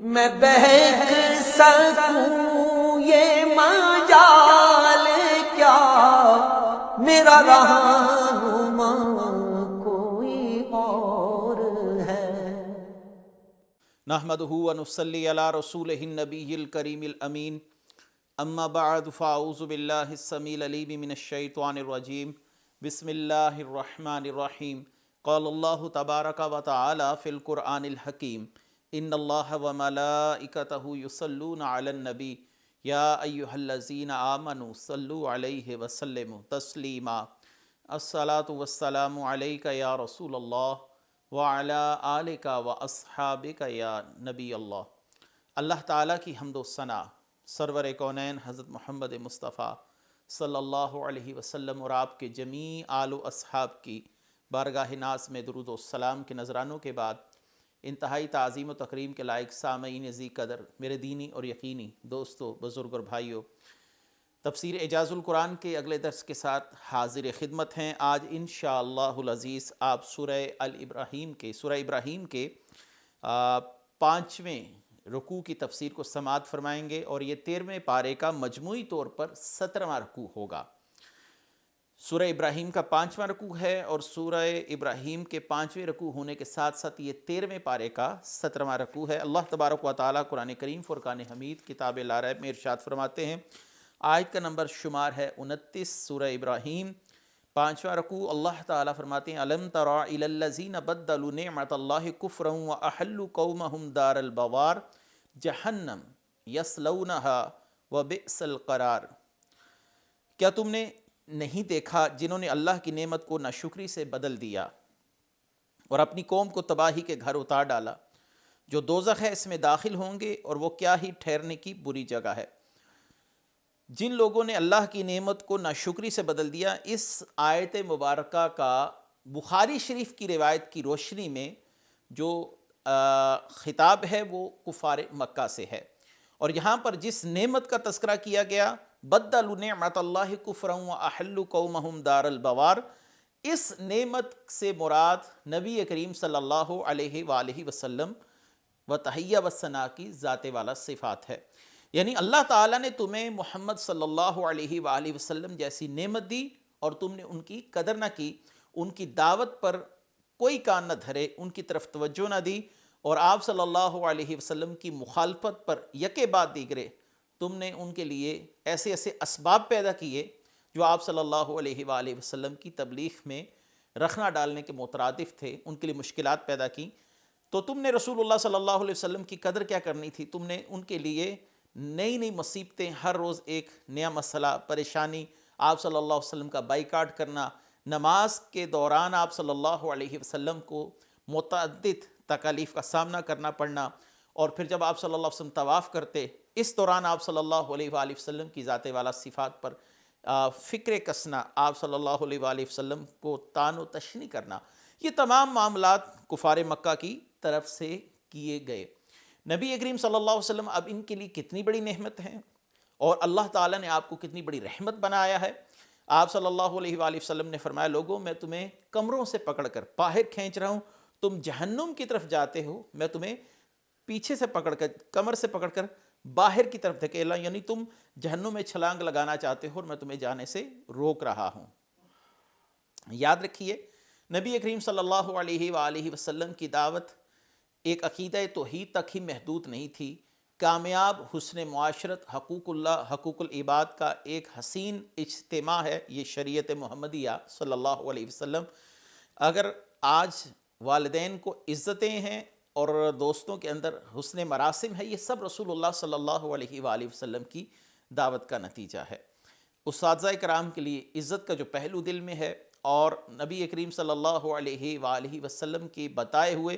میں بہک سکوں یہ مجال کیا، میرا رہنما کوئی اور ہے۔ نحمدہ ونصلی علی رسولہ النبی الکریم الامین، اما بعد فاعوذ باللہ السمیع العلیم من الشیطان الرجیم، بسم اللہ الرحمن الرحیم۔ قال اللہ تبارک و تعالی فی القرآن الحکیم، ان اللہ وملائکتہ یصلون علی النبی یا ایہا الذین آمنوا صلوا علیہ وسلموا تسلیما۔ الصلاۃ والسلام علیک یا رسول اللہ وعلی آلک و اصحابک یا نبی اللہ۔ اللہ تعالیٰ کی حمد و ثنا سرور کونین حضرت محمد مصطفیٰ صلی اللہ علیہ وسلم اور آپ کے جمیع آل و اصحاب کی بارگاہ ناز میں درود و سلام کے نذرانوں کے بعد، انتہائی تعظیم و تکریم کے لائق سامعین ذی قدر، میرے دینی اور یقینی دوستو، بزرگ اور بھائیو، تفسیر اعجاز القرآن کے اگلے درس کے ساتھ حاضر خدمت ہیں۔ آج انشاءاللہ العزیز آپ سورہ ابراہیم کے 5ویں رکوع کی تفسیر کو سماعت فرمائیں گے، اور یہ 13ویں پارے کا مجموعی طور پر 17واں رکوع ہوگا۔ سورہ ابراہیم کا 5واں رکوع ہے، اور سورہ ابراہیم کے 5ویں رکوع ہونے کے ساتھ ساتھ یہ 13ویں پارے کا 17واں رکوع ہے۔ اللہ تبارک و تعالیٰ قرآن کریم فرقان حمید کتاب لا ریب میں ارشاد فرماتے ہیں، آیت کا نمبر شمار ہے 29، سورہ ابراہیم 5واں رکوع۔ اللہ تعالیٰ فرماتے ہیں، الم تر الی الذین بدلوا نعمت اللہ کفرا واحلوا قومہم دار البوار جہنم یصلونہا وبئس القرار۔ کیا تم نے نہیں دیکھا جنہوں نے اللہ کی نعمت کو ناشکری سے بدل دیا اور اپنی قوم کو تباہی کے گھر اتار ڈالا، جو دوزخ ہے اس میں داخل ہوں گے، اور وہ کیا ہی ٹھہرنے کی بری جگہ ہے۔ جن لوگوں نے اللہ کی نعمت کو ناشکری سے بدل دیا، اس آیت مبارکہ کا بخاری شریف کی روایت کی روشنی میں جو خطاب ہے وہ کفار مکہ سے ہے، اور یہاں پر جس نعمت کا تذکرہ کیا گیا، بدلوا نعمت اللہ کفرا واحلوا قومہم دار البوار، اس نعمت سے مراد نبی کریم صلی اللہ علیہ وآلہ وسلم و تحیہ و ثنا کی ذات والا صفات ہے۔ یعنی اللہ تعالیٰ نے تمہیں محمد صلی اللہ علیہ وآلہ وسلم جیسی نعمت دی، اور تم نے ان کی قدر نہ کی، ان کی دعوت پر کوئی کان نہ دھرے، ان کی طرف توجہ نہ دی، اور آپ صلی اللہ علیہ وسلم کی مخالفت پر یکے بعد دیگرے تم نے ان کے لیے ایسے ایسے اسباب پیدا کیے جو آپ صلی اللہ علیہ وآلہ وسلم کی تبلیغ میں رکھنا ڈالنے کے مترادف تھے، ان کے لیے مشکلات پیدا کی۔ تو تم نے رسول اللہ صلی اللہ علیہ وسلم کی قدر کیا کرنی تھی؟ تم نے ان کے لیے نئی نئی مصیبتیں، ہر روز ایک نیا مسئلہ، پریشانی، آپ صلی اللہ علیہ وسلم کا بائیکاٹ کرنا، نماز کے دوران آپ صلی اللہ علیہ وسلم کو متعدد تکالیف کا سامنا کرنا پڑنا، اور پھر جب آپ صلی اللہ علیہ وسلم طواف کرتے، اس دوران آپ صلی اللہ علیہ وآلہ وسلم کی ذات والا صفات پر فکر کسنا، آپ صلی اللہ علیہ وآلہ وسلم کو طعن و تشنیع کرنا، یہ تمام معاملات کفار مکہ کی طرف سے کیے گئے۔ نبی کریم صلی اللہ علیہ وسلم اب ان کے لیے کتنی بڑی نعمت ہیں، اور اللہ تعالیٰ نے آپ کو کتنی بڑی رحمت بنایا ہے۔ آپ صلی اللہ علیہ وآلہ وسلم نے فرمایا، لوگوں میں تمہیں کمروں سے پکڑ کر باہر کھینچ رہا ہوں، تم جہنم کی طرف جاتے ہو، میں تمہیں پیچھے سے پکڑ کر، کمر سے پکڑ کر باہر کی طرف دھکیلا، یعنی تم جہنم میں چھلانگ لگانا چاہتے ہو اور میں تمہیں جانے سے روک رہا ہوں۔ یاد رکھیے، نبی کریم صلی اللہ علیہ وآلہ وسلم کی دعوت ایک عقیدہ توحید تک ہی محدود نہیں تھی۔ کامیاب حسن معاشرت، حقوق اللہ، حقوق العباد کا ایک حسین اجتماع ہے یہ شریعت محمدیہ صلی اللہ علیہ وسلم۔ اگر آج والدین کو عزتیں ہیں اور دوستوں کے اندر حسن مراسم ہے، یہ سب رسول اللہ صلی اللہ علیہ وآلہ وسلم کی دعوت کا نتیجہ ہے۔ اساتذہ کرام کے لیے عزت کا جو پہلو دل میں ہے، اور نبی کریم صلی اللہ علیہ وآلہ وسلم کی بتائے ہوئے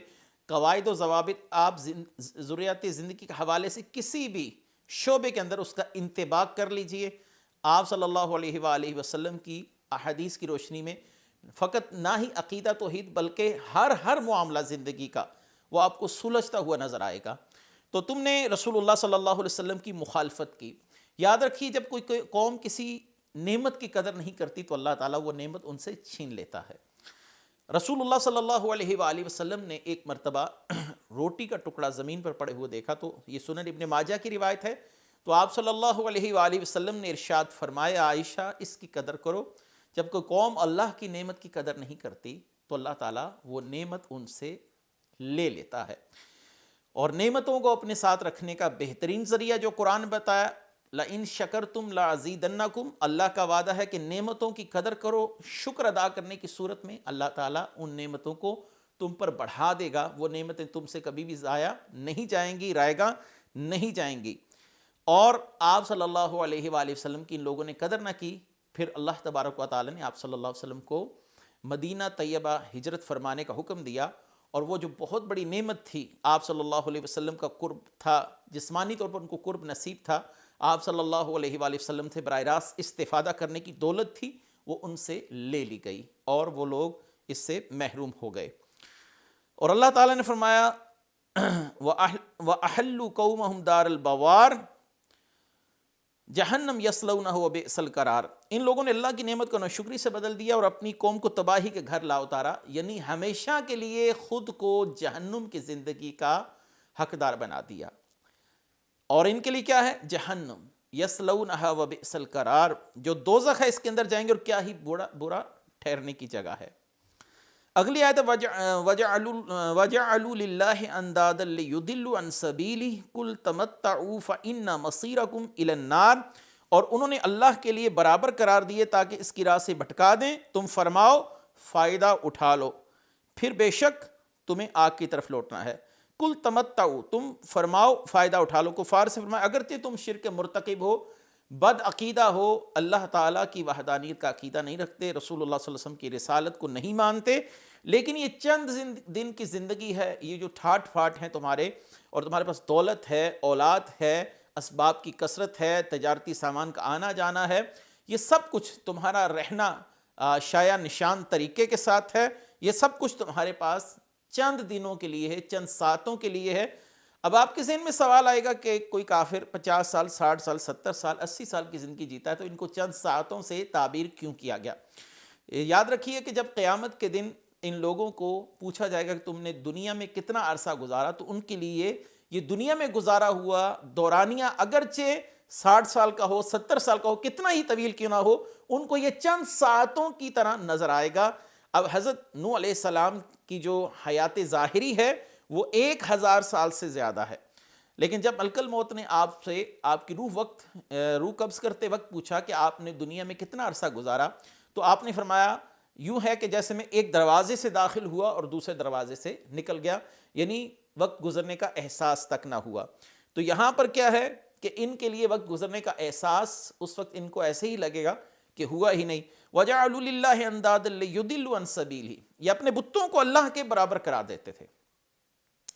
قواعد و ضوابط، آپ ضروریات زندگی کے حوالے سے کسی بھی شعبے کے اندر اس کا انطباق کر لیجئے، آپ صلی اللہ علیہ وآلہ وسلم کی احادیث کی روشنی میں فقط نہ ہی عقیدہ توحید بلکہ ہر معاملہ زندگی کا وہ آپ کو سلجھتا ہوا نظر آئے گا۔ تو تم نے رسول اللہ صلی اللہ علیہ وسلم کی مخالفت کی۔ یاد رکھیے، جب کوئی قوم کسی نعمت کی قدر نہیں کرتی تو اللہ تعالیٰ وہ نعمت ان سے چھین لیتا ہے۔ رسول اللہ صلی اللہ علیہ وآلہ وسلم نے ایک مرتبہ روٹی کا ٹکڑا زمین پر پڑے ہوئے دیکھا، تو یہ سنن ابن ماجہ کی روایت ہے، تو آپ صلی اللہ علیہ وآلہ وسلم نے ارشاد فرمایا عائشہ اس کی قدر کرو، جب کوئی قوم اللہ کی نعمت کی قدر نہیں کرتی تو اللہ تعالیٰ وہ نعمت ان سے لے لیتا ہے۔ اور نعمتوں کو اپنے ساتھ رکھنے کا بہترین ذریعہ جو قرآن بتایا، لَإِن شَكَرْتُمْ لَأَزِيدَنَّكُمْ، اللہ کا وعدہ ہے کہ نعمتوں کی قدر کرو، شکر ادا کرنے کی صورت میں اللہ تعالیٰ ان نعمتوں کو تم پر بڑھا دے گا، وہ نعمتیں تم سے کبھی بھی ضائع نہیں جائیں گی، رائگاں نہیں جائیں گی۔ اور آپ صلی اللہ علیہ وآلہ وسلم کی ان لوگوں نے قدر نہ کی، پھر اللہ تبارک و تعالیٰ نے آپ صلی اللہ علیہ وسلم کو مدینہ طیبہ ہجرت فرمانے کا حکم دیا، اور وہ جو بہت بڑی نعمت تھی، آپ صلی اللہ علیہ وسلم کا قرب تھا، جسمانی طور پر ان کو قرب نصیب تھا، آپ صلی اللہ علیہ وآلہ وسلم سے براہ راست استفادہ کرنے کی دولت تھی، وہ ان سے لے لی گئی اور وہ لوگ اس سے محروم ہو گئے۔ اور اللہ تعالیٰ نے فرمایا وَأَحَلُّوا قَوْمَهُمْ دَارَ الْبَوَارِ جہنم یصلونہ وبئس القرار، ان لوگوں نے اللہ کی نعمت کو ناشکری سے بدل دیا اور اپنی قوم کو تباہی کے گھر لا اتارا، یعنی ہمیشہ کے لیے خود کو جہنم کی زندگی کا حقدار بنا دیا۔ اور ان کے لیے کیا ہے؟ جہنم یصلونہ وبئس القرار، جو دوزخ ہے اس کے اندر جائیں گے، اور کیا ہی برا ٹھہرنے کی جگہ ہے۔ اگلی آیت وَجَعَلُوا لِلَّهِ أَنْدَادًا لِيُضِلُّوا عَنْ سَبِيلِهِ قُلْ تَمَتَّعُوا فَإِنَّ مَصِيرَكُمْ إِلَى النَّارِ، اور انہوں نے اللہ کے لیے برابر قرار دیے تاکہ اس کی راہ سے بھٹکا دیں، تم فرماؤ فائدہ اٹھا لو، پھر بے شک تمہیں آگ کی طرف لوٹنا ہے۔ قُلْ تَمَتَّعُوا، تم فرماؤ فائدہ اٹھا لو، کفار سے فرمایا اگرچہ تم شرک مرتکب ہو، بد عقیدہ ہو، اللہ تعالیٰ کی وحدانیت کا عقیدہ نہیں رکھتے، رسول اللہ صلی اللہ علیہ وسلم کی رسالت کو نہیں مانتے، لیکن یہ چند دن کی زندگی ہے، یہ جو ٹھاٹ پھاٹ ہیں تمہارے، اور تمہارے پاس دولت ہے، اولاد ہے، اسباب کی کثرت ہے، تجارتی سامان کا آنا جانا ہے، یہ سب کچھ تمہارا رہنا شایع نشان طریقے کے ساتھ ہے، یہ سب کچھ تمہارے پاس چند دنوں کے لیے ہے، چند ساتوں کے لیے ہے۔ اب آپ کے ذہن میں سوال آئے گا کہ کوئی کافر 50 سال، 60 سال، 70 سال، 80 سال کی زندگی جیتا ہے تو ان کو چند ساعتوں سے تعبیر کیوں کیا گیا؟ یاد رکھیے کہ جب قیامت کے دن ان لوگوں کو پوچھا جائے گا کہ تم نے دنیا میں کتنا عرصہ گزارا، تو ان کے لیے یہ دنیا میں گزارا ہوا دورانیہ اگرچہ 60 سال کا ہو، 70 سال کا ہو، کتنا ہی طویل کیوں نہ ہو، ان کو یہ چند ساعتوں کی طرح نظر آئے گا۔ اب حضرت نوح علیہ السلام کی جو حیات ظاہری ہے وہ 1000 سال سے زیادہ ہے، لیکن جب ملک الموت نے آپ سے آپ کی روح قبض کرتے وقت پوچھا کہ آپ نے دنیا میں کتنا عرصہ گزارا، تو آپ نے فرمایا یوں ہے کہ جیسے میں ایک دروازے سے داخل ہوا اور دوسرے دروازے سے نکل گیا، یعنی وقت گزرنے کا احساس تک نہ ہوا۔ تو یہاں پر کیا ہے کہ ان کے لیے وقت گزرنے کا احساس اس وقت ان کو ایسے ہی لگے گا کہ ہوا ہی نہیں۔ وَجَعَلُوا لِلَّهِ أَنْدَادًا لِيُضِلُّوا عَنْ سَبِيلِهِ، یہ اپنے بتوں کو اللہ کے برابر قرار دیتے تھے۔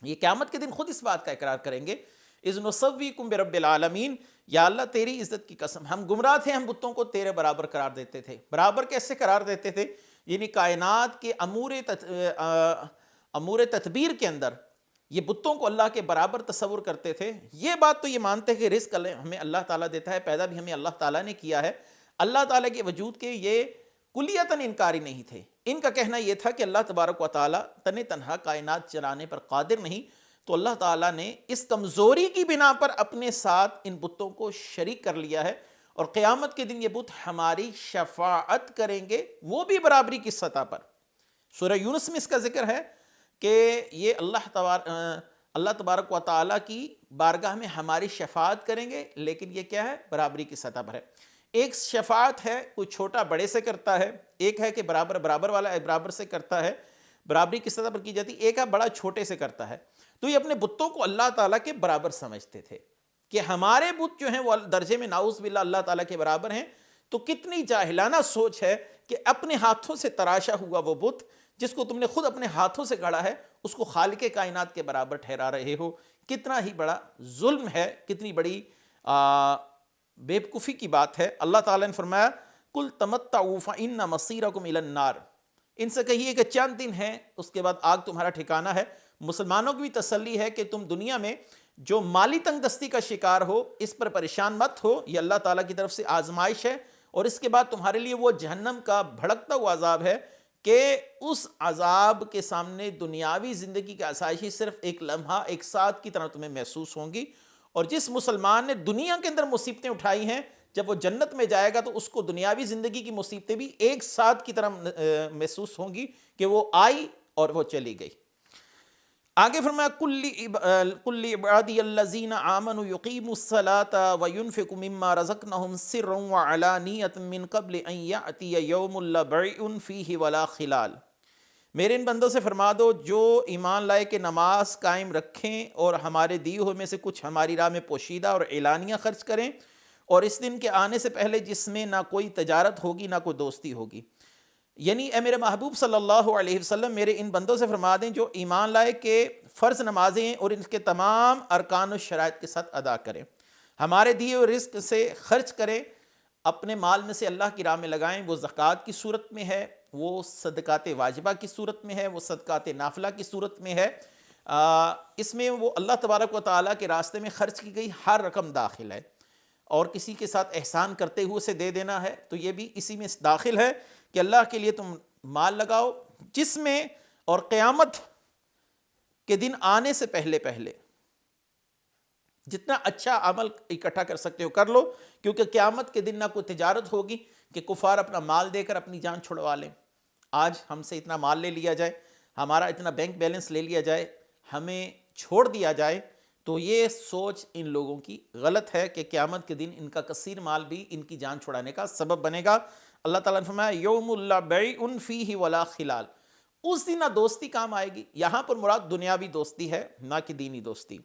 یہ قیامت کے دن خود اس بات کا اقرار کریں گے، اذ نسویکم برب العالمین، یا اللہ تیری عزت کی قسم ہم گمراہ تھے، ہم بتوں کو تیرے برابر قرار دیتے تھے۔ برابر کیسے قرار دیتے تھے؟ یعنی کائنات کے امور تدبیر کے اندر یہ بتوں کو اللہ کے برابر تصور کرتے تھے۔ یہ بات تو یہ مانتے کہ رزق ہمیں اللہ تعالیٰ دیتا ہے، پیدا بھی ہمیں اللہ تعالیٰ نے کیا ہے، اللہ تعالیٰ کے وجود کے یہ کلیتاً انکاری نہیں تھے۔ ان کا کہنا یہ تھا کہ اللہ تبارک و تعالیٰ تنہا کائنات چلانے پر قادر نہیں، تو اللہ تعالیٰ نے اس کمزوری کی بنا پر اپنے ساتھ ان بتوں کو شریک کر لیا ہے، اور قیامت کے دن یہ بت ہماری شفاعت کریں گے، وہ بھی برابری کی سطح پر۔ سورہ یونس میں اس کا ذکر ہے کہ یہ اللہ تبارک و تعالیٰ کی بارگاہ میں ہماری شفاعت کریں گے، لیکن یہ کیا ہے؟ برابری کی سطح پر ہے۔ ایک شفاعت ہے کوئی چھوٹا بڑے سے کرتا ہے، ایک ہے کہ برابر والا برابر سے کرتا ہے، برابری کی سطح پر کی جاتی، ایک ہے بڑا چھوٹے سے کرتا ہے۔ تو یہ اپنے بتوں کو اللہ تعالیٰ کے برابر سمجھتے تھے کہ ہمارے بت جو ہیں وہ درجے میں نعوذ باللہ اللہ تعالیٰ کے برابر ہیں۔ تو کتنی جاہلانہ سوچ ہے کہ اپنے ہاتھوں سے تراشا ہوا وہ بت جس کو تم نے خود اپنے ہاتھوں سے گھڑا ہے، اس کو خالق کائنات کے برابر ٹھہرا رہے ہو۔ کتنا ہی بڑا ظلم ہے، کتنی بڑی بے وقوفی کی بات ہے۔ اللہ تعالیٰ نے فرمایا قُلْ تَمَتَّعُوا فَإِنَّ مَصِيرَكُمْ إِلَى النَّارِ، ان سے کہیے کہ چند دن ہیں، اس کے بعد آگ تمہارا ٹھکانہ ہے۔ مسلمانوں کی بھی تسلی ہے کہ تم دنیا میں جو مالی تنگ دستی کا شکار ہو، اس پر پریشان مت ہو، یہ اللہ تعالیٰ کی طرف سے آزمائش ہے، اور اس کے بعد تمہارے لیے وہ جہنم کا بھڑکتا ہوا عذاب ہے کہ اس عذاب کے سامنے دنیاوی زندگی کی آسائشیں صرف ایک لمحہ ایک ساتھ کی طرح تمہیں محسوس ہوں گی، اور جس مسلمان نے دنیا کے اندر مصیبتیں اٹھائی ہیں، جب وہ جنت میں جائے گا تو اس کو دنیاوی زندگی کی مصیبتیں بھی ایک ساتھ کی طرح محسوس ہوں گی کہ وہ آئی اور وہ چلی گئی۔ آگے فرمایا کل عبادی الذین آمنوا یقیموا الصلاة وینفقوا مما رزقناہم سرا وعلانیۃ من قبل ان یأتی یوم لا بیع فیہ ولا خلال۔ میرے ان بندوں سے فرما دو جو ایمان لائے کہ نماز قائم رکھیں اور ہمارے دیے ہوئے میں سے کچھ ہماری راہ میں پوشیدہ اور اعلانیہ خرچ کریں، اور اس دن کے آنے سے پہلے جس میں نہ کوئی تجارت ہوگی نہ کوئی دوستی ہوگی۔ یعنی اے میرے محبوب صلی اللہ علیہ وسلم میرے ان بندوں سے فرما دیں جو ایمان لائے کہ فرض نمازیں اور ان کے تمام ارکان و شرائط کے ساتھ ادا کریں، ہمارے دیے ہوئے رزق سے خرچ کریں، اپنے مال میں سے اللہ کی راہ میں لگائیں، وہ زکوٰۃ کی صورت میں ہے، وہ صدقات واجبہ کی صورت میں ہے، وہ صدقات نافلہ کی صورت میں ہے، اس میں وہ اللہ تبارک و تعالیٰ کے راستے میں خرچ کی گئی ہر رقم داخل ہے، اور کسی کے ساتھ احسان کرتے ہوئے اسے دے دینا ہے تو یہ بھی اسی میں داخل ہے کہ اللہ کے لیے تم مال لگاؤ جس میں، اور قیامت کے دن آنے سے پہلے جتنا اچھا عمل اکٹھا کر سکتے ہو کر لو، کیونکہ قیامت کے دن نہ کوئی تجارت ہوگی کہ کفار اپنا مال دے کر اپنی جان چھڑوا لیں۔ آج ہم سے اتنا مال لے لیا جائے، ہمارا اتنا بینک بیلنس لے لیا جائے، ہمیں چھوڑ دیا جائے، تو یہ سوچ ان لوگوں کی غلط ہے کہ قیامت کے دن ان کا کثیر مال بھی ان کی جان چھڑانے کا سبب بنے گا۔ اللہ تعالیٰ نے فرمایا یوم لا بیع فیہ ولا خلال، اس دن نہ دوستی کام آئے گی۔ یہاں پر مراد دنیاوی دوستی ہے، نہ کہ دینی دوستی۔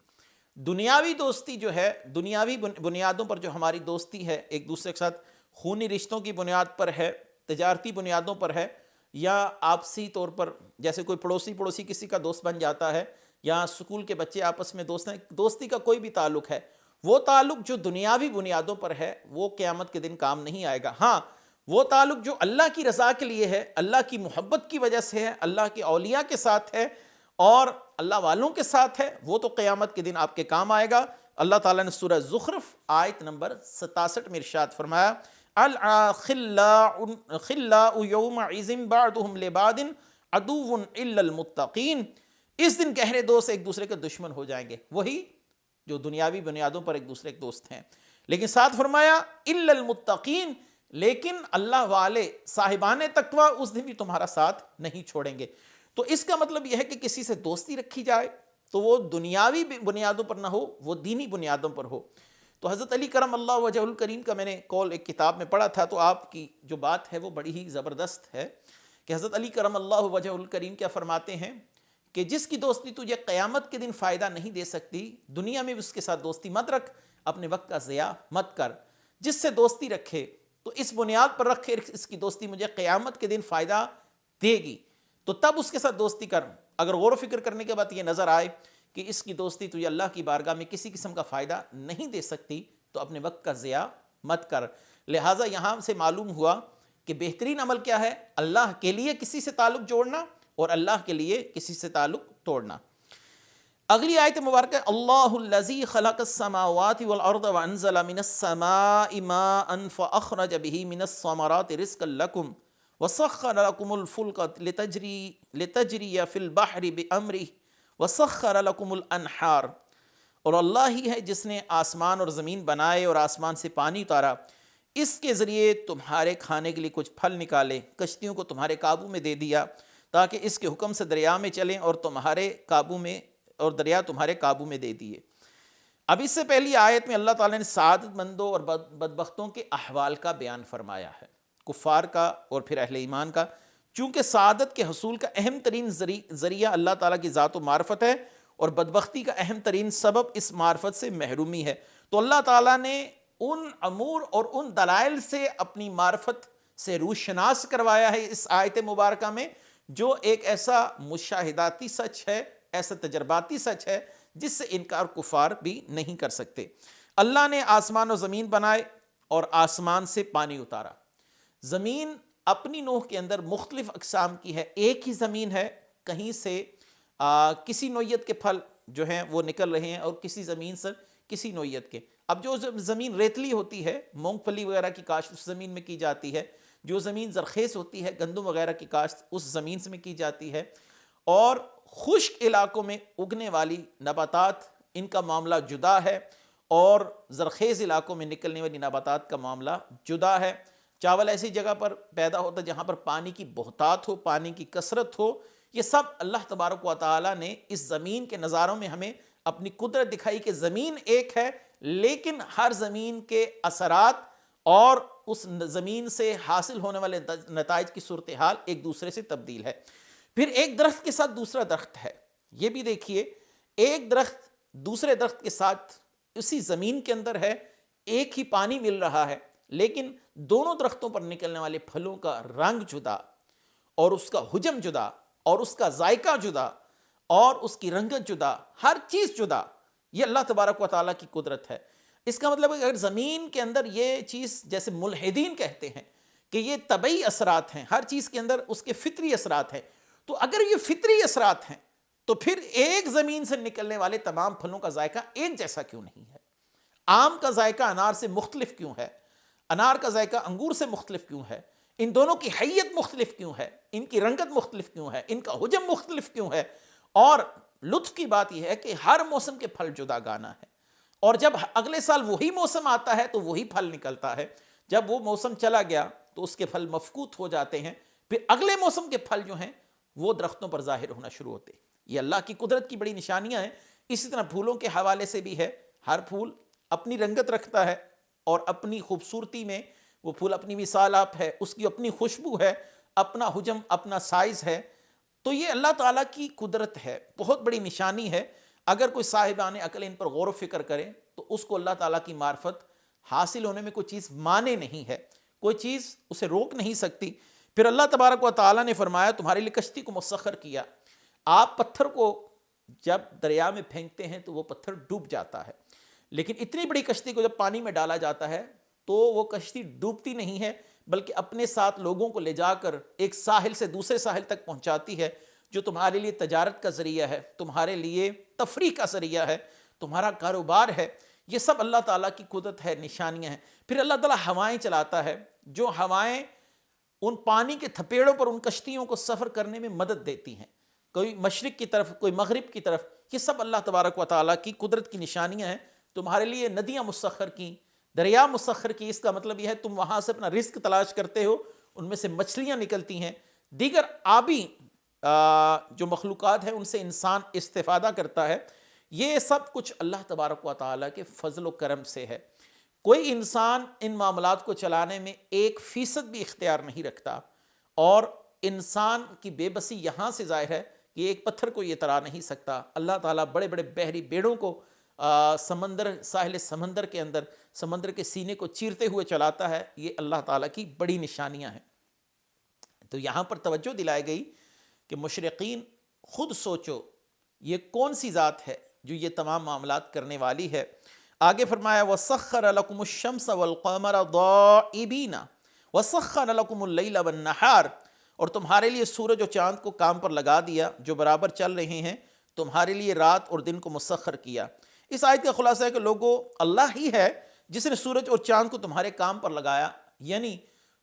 دنیاوی دوستی جو ہے، دنیاوی بنیادوں پر جو ہماری دوستی ہے، ایک دوسرے کے ساتھ خونی رشتوں کی بنیاد پر ہے، تجارتی بنیادوں پر ہے، یا آپسی طور پر جیسے کوئی پڑوسی کسی کا دوست بن جاتا ہے، یا اسکول کے بچے آپس میں دوست ہیں، دوستی کا کوئی بھی تعلق ہے، وہ تعلق جو دنیاوی بنیادوں پر ہے وہ قیامت کے دن کام نہیں آئے گا۔ ہاں، وہ تعلق جو اللہ کی رضا کے لیے ہے، اللہ کی محبت کی وجہ سے ہے، اللہ کے اولیاء کے ساتھ ہے اور اللہ والوں کے ساتھ ہے، وہ تو قیامت کے دن آپ کے کام آئے گا۔ اللہ تعالیٰ نے سورہ زخرف آیت نمبر 67 میں ارشاد فرمایا الخلاء یومئذ بعضهم لبعض عدو الا المتقین، اس دن گہرے دوست ایک دوسرے کے دشمن ہو جائیں گے، وہی جو دنیاوی بنیادوں پر ایک دوسرے کے دوست ہیں، لیکن ساتھ فرمایا الا المتقین، لیکن اللہ والے صاحبان تقویٰ اس دن بھی تمہارا ساتھ نہیں چھوڑیں گے۔ تو اس کا مطلب یہ ہے کہ کسی سے دوستی رکھی جائے تو وہ دنیاوی بنیادوں پر نہ ہو، وہ دینی بنیادوں پر ہو۔ تو حضرت علی کرم اللہ وجہ الکریم کا میں نے قول ایک کتاب میں پڑھا تھا، تو آپ کی جو بات ہے وہ بڑی ہی زبردست ہے کہ حضرت علی کرم اللہ وجہ الکریم کیا فرماتے ہیں کہ جس کی دوستی تجھے قیامت کے دن فائدہ نہیں دے سکتی، دنیا میں بھی اس کے ساتھ دوستی مت رکھ، اپنے وقت کا ضیاع مت کر۔ جس سے دوستی رکھے تو اس بنیاد پر رکھے اس کی دوستی مجھے قیامت کے دن فائدہ دے گی، تو تب اس کے ساتھ دوستی کر۔ اگر غور و فکر کرنے کے بعد یہ نظر آئے کہ اس کی دوستی تجھے اللہ کی بارگاہ میں کسی قسم کا فائدہ نہیں دے سکتی تو اپنے وقت کا ضیاع مت کر۔ لہٰذا یہاں سے معلوم ہوا کہ بہترین عمل کیا ہے؟ اللہ کے لیے کسی سے تعلق جوڑنا اور اللہ کے لیے کسی سے تعلق توڑنا۔ اگلی آیت مبارکہ اللہ الذی خلق السماوات والارض وانزل من السماء ماء فاخرج به من الثمرات رزقا لکم وسخر لکم الفلک لتجری فی البحر بامرہ وسخر لکم الانہار، اور اللہ ہی ہے جس نے آسمان اور زمین بنائے اور آسمان سے پانی اتارا، اس کے ذریعے تمہارے کھانے کے لیے کچھ پھل نکالے، کشتیوں کو تمہارے قابو میں دے دیا تاکہ اس کے حکم سے دریا میں چلیں اور تمہارے قابو میں، اور دریا تمہارے قابو میں دے دیے۔ اب اس سے پہلی آیت میں اللہ تعالیٰ نے سعادت مندوں اور بدبختوں کے احوال کا بیان فرمایا ہے، کفار کا اور پھر اہل ایمان کا، چونکہ سعادت کے حصول کا اہم ترین ذریعہ اللہ تعالیٰ کی ذات و معرفت ہے اور بدبختی کا اہم ترین سبب اس معرفت سے محرومی ہے، تو اللہ تعالیٰ نے ان امور اور ان دلائل سے اپنی معرفت سے روشناس کروایا ہے اس آیت مبارکہ میں، جو ایک ایسا مشاہداتی سچ ہے، ایسا تجرباتی سچ ہے جس سے انکار کفار بھی نہیں کر سکتے۔ اللہ نے آسمان و زمین بنائے اور آسمان سے پانی اتارا۔ زمین اپنی نوع کے اندر مختلف اقسام کی ہے، ایک ہی زمین ہے، کہیں سے کسی نوعیت کے پھل جو ہیں وہ نکل رہے ہیں اور کسی زمین سے کسی نوعیت کے۔ اب جو زمین ریتلی ہوتی ہے، مونگ پھلی وغیرہ کی کاشت اس زمین میں کی جاتی ہے، جو زمین زرخیز ہوتی ہے، گندم وغیرہ کی کاشت اس زمین سے میں کی جاتی ہے، اور خشک علاقوں میں اگنے والی نباتات ان کا معاملہ جدا ہے، اور زرخیز علاقوں میں نکلنے والی نباتات کا معاملہ جدا ہے۔ چاول ایسی جگہ پر پیدا ہوتا ہے جہاں پر پانی کی بہتات ہو، پانی کی کثرت ہو۔ یہ سب اللہ تبارک و تعالیٰ نے اس زمین کے نظاروں میں ہمیں اپنی قدرت دکھائی کہ زمین ایک ہے، لیکن ہر زمین کے اثرات اور اس زمین سے حاصل ہونے والے نتائج کی صورتحال ایک دوسرے سے تبدیل ہے۔ پھر ایک درخت کے ساتھ دوسرا درخت ہے، یہ بھی دیکھیے، ایک درخت دوسرے درخت کے ساتھ اسی زمین کے اندر ہے، ایک ہی پانی مل رہا ہے، لیکن دونوں درختوں پر نکلنے والے پھلوں کا رنگ جدا، اور اس کا حجم جدا، اور اس کا ذائقہ جدا، اور اس کی رنگت جدا، ہر چیز جدا۔ یہ اللہ تبارک و تعالیٰ کی قدرت ہے۔ اس کا مطلب ہے کہ اگر زمین کے اندر یہ چیز، جیسے ملحدین کہتے ہیں کہ یہ طبعی اثرات ہیں، ہر چیز کے اندر اس کے فطری اثرات ہیں، تو اگر یہ فطری اثرات ہیں تو پھر ایک زمین سے نکلنے والے تمام پھلوں کا ذائقہ ایک جیسا کیوں نہیں ہے؟ آم کا ذائقہ انار سے مختلف کیوں ہے؟ انار کا ذائقہ انگور سے مختلف کیوں ہے؟ ان دونوں کی حیت مختلف کیوں ہے؟ ان کی رنگت مختلف کیوں ہے؟ ان کا حجم مختلف کیوں ہے؟ اور لطف کی بات یہ ہے کہ ہر موسم کے پھل جدا گانا ہے، اور جب اگلے سال وہی موسم آتا ہے تو وہی پھل نکلتا ہے، جب وہ موسم چلا گیا تو اس کے پھل مفقود ہو جاتے ہیں، پھر اگلے موسم کے پھل جو ہیں وہ درختوں پر ظاہر ہونا شروع ہوتے ہیں۔ یہ اللہ کی قدرت کی بڑی نشانیاں ہیں۔ اسی طرح پھولوں کے حوالے سے بھی ہے، ہر پھول اپنی رنگت رکھتا ہے اور اپنی خوبصورتی میں وہ پھول اپنی مثال آپ ہے، اس کی اپنی خوشبو ہے، اپنا حجم، اپنا سائز ہے۔ تو یہ اللہ تعالیٰ کی قدرت ہے، بہت بڑی نشانی ہے۔ اگر کوئی صاحبان عقل ان پر غور و فکر کرے تو اس کو اللہ تعالیٰ کی معرفت حاصل ہونے میں کوئی چیز مانے نہیں ہے، کوئی چیز اسے روک نہیں سکتی۔ پھر اللہ تبارک و تعالیٰ نے فرمایا تمہارے لیے کشتی کو مسخر کیا۔ آپ پتھر کو جب دریا میں پھینکتے ہیں تو وہ پتھر ڈوب جاتا ہے، لیکن اتنی بڑی کشتی کو جب پانی میں ڈالا جاتا ہے تو وہ کشتی ڈوبتی نہیں ہے، بلکہ اپنے ساتھ لوگوں کو لے جا کر ایک ساحل سے دوسرے ساحل تک پہنچاتی ہے، جو تمہارے لیے تجارت کا ذریعہ ہے، تمہارے لیے تفریح کا ذریعہ ہے، تمہارا کاروبار ہے۔ یہ سب اللہ تعالیٰ کی قدرت ہے، نشانیاں ہیں۔ پھر اللہ تعالیٰ ہوائیں چلاتا ہے، جو ہوائیں ان پانی کے تھپیڑوں پر ان کشتیوں کو سفر کرنے میں مدد دیتی ہیں، کوئی مشرق کی طرف، کوئی مغرب کی طرف۔ یہ سب اللہ تبارک و تعالیٰ کی قدرت کی نشانیاں ہیں۔ تمہارے لیے ندیاں مسخر کی، دریا مسخر کی، اس کا مطلب یہ ہے تم وہاں سے اپنا رزق تلاش کرتے ہو، ان میں سے مچھلیاں نکلتی ہیں، دیگر آبی جو مخلوقات ہیں ان سے انسان استفادہ کرتا ہے۔ یہ سب کچھ اللہ تبارک و تعالیٰ کے فضل و کرم سے ہے۔ کوئی انسان ان معاملات کو چلانے میں 1% بھی اختیار نہیں رکھتا، اور انسان کی بے بسی یہاں سے ظاہر ہے کہ ایک پتھر کو یہ ترا نہیں سکتا۔ اللہ تعالیٰ بڑے بڑے بحری بیڑوں کو سمندر، ساحل سمندر کے اندر، سمندر کے سینے کو چیرتے ہوئے چلاتا ہے۔ یہ اللہ تعالیٰ کی بڑی نشانیاں ہیں۔ تو یہاں پر توجہ دلائی گئی کہ مشرقین خود سوچو یہ کون سی ذات ہے جو یہ تمام معاملات کرنے والی ہے۔ آگے فرمایا وَسَخَّرَ لَكُمُ الشَّمْسَ وَالْقَمَرَ ضَائِبِينَ وَسَخَّرَ لَكُمُ اللَّيْلَ وَالنَّهَارَ، اور تمہارے لیے سورج اور چاند کو کام پر لگا دیا جو برابر چل رہے ہیں، تمہارے لیے رات اور دن کو مسخر کیا۔ اس آیت کا خلاصہ ہے کہ لوگوں، اللہ ہی ہے جس نے سورج اور چاند کو تمہارے کام پر لگایا، یعنی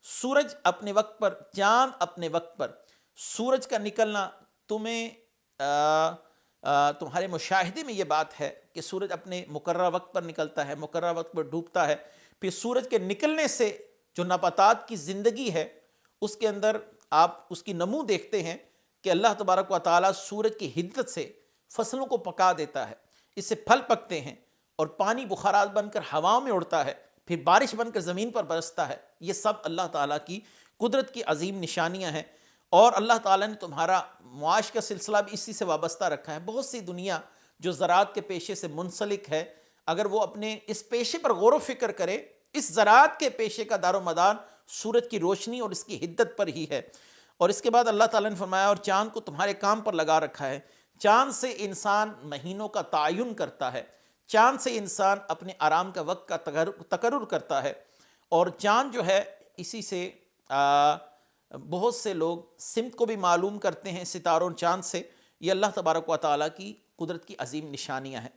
سورج اپنے وقت پر، چاند اپنے وقت پر۔ سورج کا نکلنا تمہیں تمہارے مشاہدے میں یہ بات ہے کہ سورج اپنے مقررہ وقت پر نکلتا ہے، مقررہ وقت پر ڈوبتا ہے۔ پھر سورج کے نکلنے سے جو نباتات کی زندگی ہے اس کے اندر آپ اس کی نمو دیکھتے ہیں کہ اللہ تبارک و تعالیٰ سورج کی حدت سے فصلوں کو پکا دیتا ہے، اس سے پھل پکتے ہیں، اور پانی بخارات بن کر ہوا میں اڑتا ہے، پھر بارش بن کر زمین پر برستا ہے۔ یہ سب اللہ تعالیٰ کی قدرت کی عظیم نشانیاں ہیں، اور اللہ تعالیٰ نے تمہارا معاش کا سلسلہ بھی اسی سے وابستہ رکھا ہے۔ بہت سی دنیا جو زراعت کے پیشے سے منسلک ہے، اگر وہ اپنے اس پیشے پر غور و فکر کرے، اس زراعت کے پیشے کا دار و مدار سورج کی روشنی اور اس کی حدت پر ہی ہے۔ اور اس کے بعد اللہ تعالیٰ نے فرمایا اور چاند کو تمہارے کام پر لگا رکھا ہے۔ چاند سے انسان مہینوں کا تعین کرتا ہے، چاند سے انسان اپنے آرام کا وقت کا تقرر کرتا ہے، اور چاند جو ہے اسی سے بہت سے لوگ سمت کو بھی معلوم کرتے ہیں ستاروں اور چاند سے۔ یہ اللہ تبارک و تعالیٰ کی قدرت کی عظیم نشانیاں ہیں۔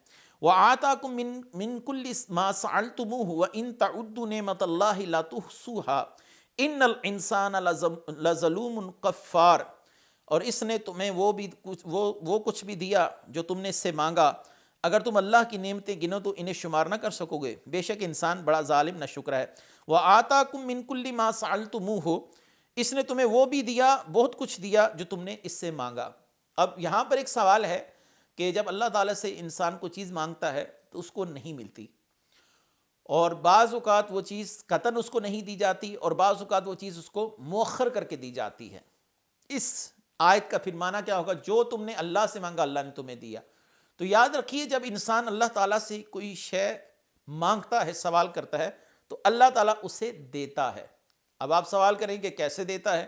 وَآتَاكُم مِّن كُلِّ مَا سَأَلْتُمُوهُ وَإِن تَعُدُّوا نِعْمَتَ اللَّهِ لَا تُحْصُوهَا ان الانسان لظلوم کفار، اور اس نے تمہیں وہ کچھ بھی دیا جو تم نے اس سے مانگا، اگر تم اللہ کی نعمتیں گنو تو انہیں شمار نہ کر سکو گے، بے شک انسان بڑا ظالم ناشکر ہے۔ وَآتَاكُم مِّن كُلِّ مَا سَأَلْتُمُوهُ، اس نے تمہیں وہ بھی دیا، بہت کچھ دیا جو تم نے اس سے مانگا۔ اب یہاں پر ایک سوال ہے کہ جب اللہ تعالیٰ سے انسان کو چیز مانگتا ہے تو اس کو نہیں ملتی، اور بعض اوقات وہ چیز قطعاً اس کو نہیں دی جاتی، اور بعض اوقات وہ چیز اس کو مؤخر کر کے دی جاتی ہے۔ اس آیت کا پھر معنی کیا ہوگا؟ جو تم نے اللہ سے مانگا اللہ نے تمہیں دیا۔ تو یاد رکھیے جب انسان اللہ تعالیٰ سے کوئی شے مانگتا ہے، سوال کرتا ہے، تو اللہ تعالیٰ اسے دیتا ہے۔ اب آپ سوال کریں کہ کیسے دیتا ہے؟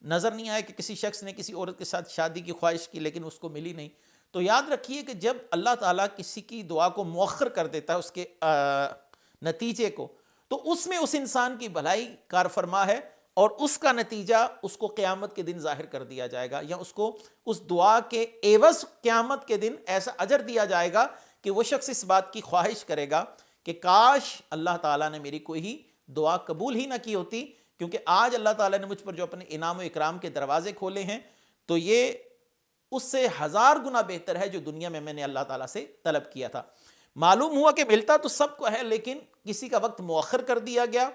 نظر نہیں آیا کہ کسی شخص نے کسی عورت کے ساتھ شادی کی خواہش کی لیکن اس کو ملی نہیں، تو یاد رکھیے کہ جب اللہ تعالیٰ کسی کی دعا کو مؤخر کر دیتا ہے، اس کے نتیجے کو، تو اس میں اس انسان کی بھلائی کار فرما ہے، اور اس کا نتیجہ اس کو قیامت کے دن ظاہر کر دیا جائے گا، یا اس کو اس دعا کے عوض قیامت کے دن ایسا اجر دیا جائے گا کہ وہ شخص اس بات کی خواہش کرے گا کہ کاش اللہ تعالیٰ نے میری کوئی دعا قبول ہی نہ کی ہوتی، کیونکہ آج اللہ تعالیٰ نے مجھ پر جو اپنے انعام و اکرام کے دروازے کھولے ہیں تو یہ اس سے 1000 گنا بہتر ہے جو دنیا میں نے اللہ تعالیٰ سے طلب کیا تھا۔ معلوم ہوا کہ ملتا تو سب کو ہے، لیکن کسی کا وقت مؤخر کر دیا گیا،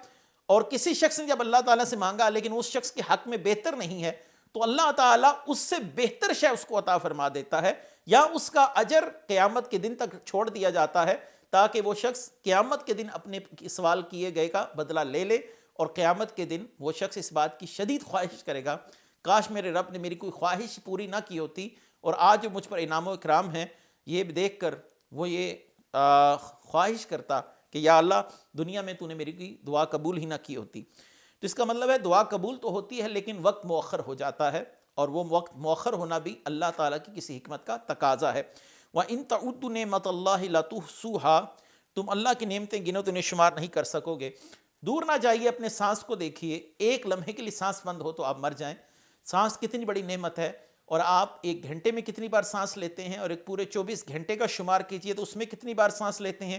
اور کسی شخص نے جب اللہ تعالیٰ سے مانگا لیکن اس شخص کے حق میں بہتر نہیں ہے تو اللہ تعالیٰ اس سے بہتر شے اس کو عطا فرما دیتا ہے، یا اس کا اجر قیامت کے دن تک چھوڑ دیا جاتا ہے تاکہ وہ شخص قیامت کے دن اپنے سوال کیے گئے کا بدلہ لے لے، اور قیامت کے دن وہ شخص اس بات کی شدید خواہش کرے گا کاش میرے رب نے میری کوئی خواہش پوری نہ کی ہوتی، اور آج جو مجھ پر انعام و اکرام ہے یہ دیکھ کر وہ یہ خواہش کرتا کہ یا اللہ دنیا میں تو نے میری کوئی دعا قبول ہی نہ کی ہوتی۔ تو اس کا مطلب ہے دعا قبول تو ہوتی ہے لیکن وقت مؤخر ہو جاتا ہے، اور وہ وقت مؤخر ہونا بھی اللہ تعالیٰ کی کسی حکمت کا تقاضا ہے۔ وَإِن تَعُدُّوا نِعْمَتَ اللَّهِ لَتُحْصُوهَا، تم اللہ کی نعمتیں گنو تو انہیں شمار نہیں کر سکو گے۔ دور نہ جائیے، اپنے سانس کو دیکھیے، ایک لمحے کے لیے سانس بند ہو تو آپ مر جائیں۔ سانس کتنی بڑی نعمت ہے، اور آپ ایک گھنٹے میں کتنی بار سانس لیتے ہیں، اور ایک پورے 24 گھنٹے کا شمار کیجئے تو اس میں کتنی بار سانس لیتے ہیں۔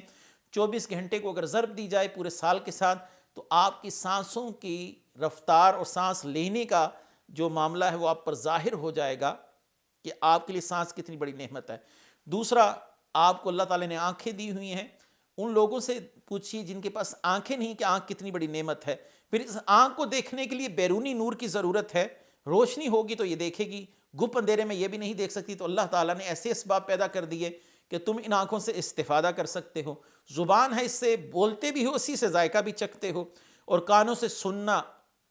24 گھنٹے کو اگر ضرب دی جائے پورے سال کے ساتھ تو آپ کی سانسوں کی رفتار اور سانس لینے کا جو معاملہ ہے وہ آپ پر ظاہر ہو جائے گا کہ آپ کے لیے سانس کتنی بڑی نعمت ہے۔ دوسرا، آپ کو اللہ تعالیٰ نے آنکھیں دی ہوئی ہیں، ان لوگوں سے پوچھیے جن کے پاس آنکھیں نہیں کہ آنکھ کتنی بڑی نعمت ہے۔ پھر اس آنکھ کو دیکھنے کے لیے بیرونی نور کی ضرورت ہے، روشنی ہوگی تو یہ دیکھے گی، گپ اندھیرے میں یہ بھی نہیں دیکھ سکتی، تو اللہ تعالیٰ نے ایسے اسباب پیدا کر دیے کہ تم ان آنکھوں سے استفادہ کر سکتے ہو۔ زبان ہے، اس سے بولتے بھی ہو، اسی سے ذائقہ بھی چکھتے ہو، اور کانوں سے سننا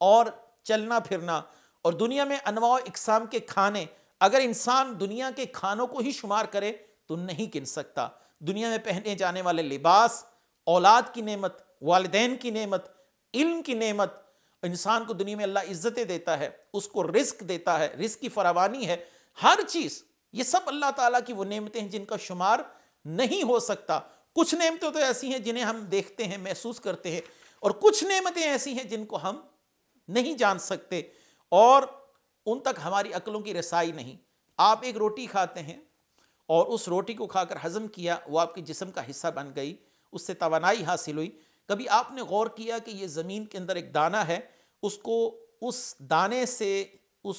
اور چلنا پھرنا، اور دنیا میں انواع و اقسام کے کھانے، اگر انسان دنیا کے کھانوں کو ہی شمار کرے تو نہیں گن سکتا۔ دنیا میں پہنے جانے والے لباس، اولاد کی نعمت، والدین کی نعمت، علم کی نعمت، انسان کو دنیا میں اللہ عزتیں دیتا ہے، اس کو رزق دیتا ہے، رزق کی فراوانی ہے، ہر چیز، یہ سب اللہ تعالیٰ کی وہ نعمتیں ہیں جن کا شمار نہیں ہو سکتا۔ کچھ نعمتیں تو ایسی ہیں جنہیں ہم دیکھتے ہیں، محسوس کرتے ہیں، اور کچھ نعمتیں ایسی ہیں جن کو ہم نہیں جان سکتے اور ان تک ہماری عقلوں کی رسائی نہیں۔ آپ ایک روٹی کھاتے ہیں اور اس روٹی کو کھا کر ہضم کیا، وہ آپ کے جسم کا حصہ بن گئی، اس سے توانائی حاصل ہوئی۔ کبھی آپ نے غور کیا کہ یہ زمین کے اندر ایک دانہ ہے، اس کو اس دانے سے اس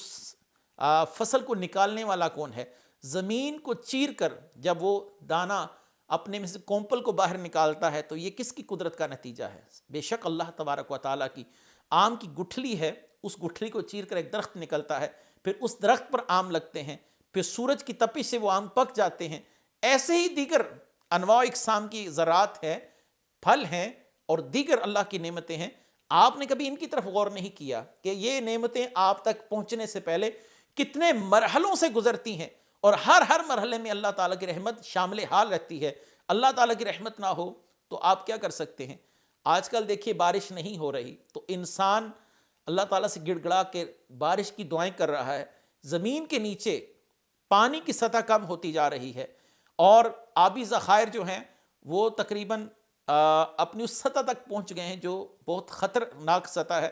فصل کو نکالنے والا کون ہے؟ زمین کو چیر کر جب وہ دانہ اپنے میں سے کومپل کو باہر نکالتا ہے تو یہ کس کی قدرت کا نتیجہ ہے؟ بے شک اللہ تبارک و تعالیٰ کی۔ آم کی گٹھلی ہے، اس گٹھلی کو چیر کر ایک درخت نکلتا ہے، پھر اس درخت پر آم لگتے ہیں، پھر سورج کی تپش سے وہ آم پک جاتے ہیں۔ ایسے ہی دیگر انواع اقسام کی زراعت ہے، پھل ہیں اور دیگر اللہ کی نعمتیں ہیں۔ آپ نے کبھی ان کی طرف غور نہیں کیا کہ یہ نعمتیں آپ تک پہنچنے سے پہلے کتنے مرحلوں سے گزرتی ہیں، اور ہر مرحلے میں اللہ تعالیٰ کی رحمت شامل حال رہتی ہے۔ اللہ تعالیٰ کی رحمت نہ ہو تو آپ کیا کر سکتے ہیں؟ آج کل دیکھیے بارش نہیں ہو رہی تو انسان اللہ تعالیٰ سے گڑ گڑا کے بارش کی دعائیں کر رہا ہے۔ زمین کے نیچے پانی کی سطح کم ہوتی جا رہی ہے، اور آبی ذخائر جو ہیں وہ تقریباً اپنی اس سطح تک پہنچ گئے ہیں جو بہت خطرناک سطح ہے۔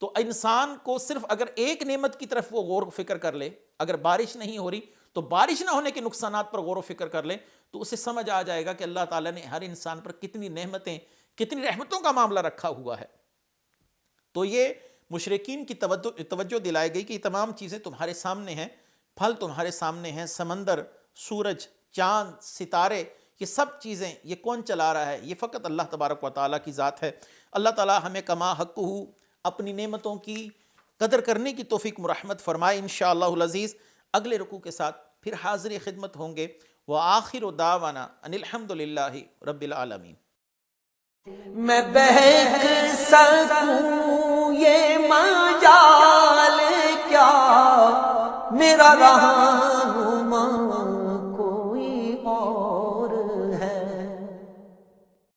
تو انسان کو صرف اگر ایک نعمت کی طرف وہ غور و فکر کر لے، اگر بارش نہیں ہو رہی تو بارش نہ ہونے کے نقصانات پر غور و فکر کر لیں تو اسے سمجھ آ جائے گا کہ اللہ تعالیٰ نے ہر انسان پر کتنی نعمتیں، کتنی رحمتوں کا معاملہ رکھا ہوا ہے۔ تو یہ مشرکین کی توجہ دلائی گئی کہ یہ تمام چیزیں تمہارے سامنے ہیں، پھل تمہارے سامنے ہیں، سمندر، سورج، چاند، ستارے، یہ سب چیزیں یہ کون چلا رہا ہے؟ یہ فقط اللہ تبارک و تعالیٰ کی ذات ہے۔ اللہ تعالیٰ ہمیں کما حقہ اپنی نعمتوں کی قدر کرنے کی توفیق مرحمت فرمائے۔ انشاءاللہ العزیز اگلے رکوع کے ساتھ پھر حاضر خدمت ہوں گے۔ وآخر دعوانا ان الحمدللہ رب العالمین۔ میں بہک سکوں یہ مجال کیا میرا رہنما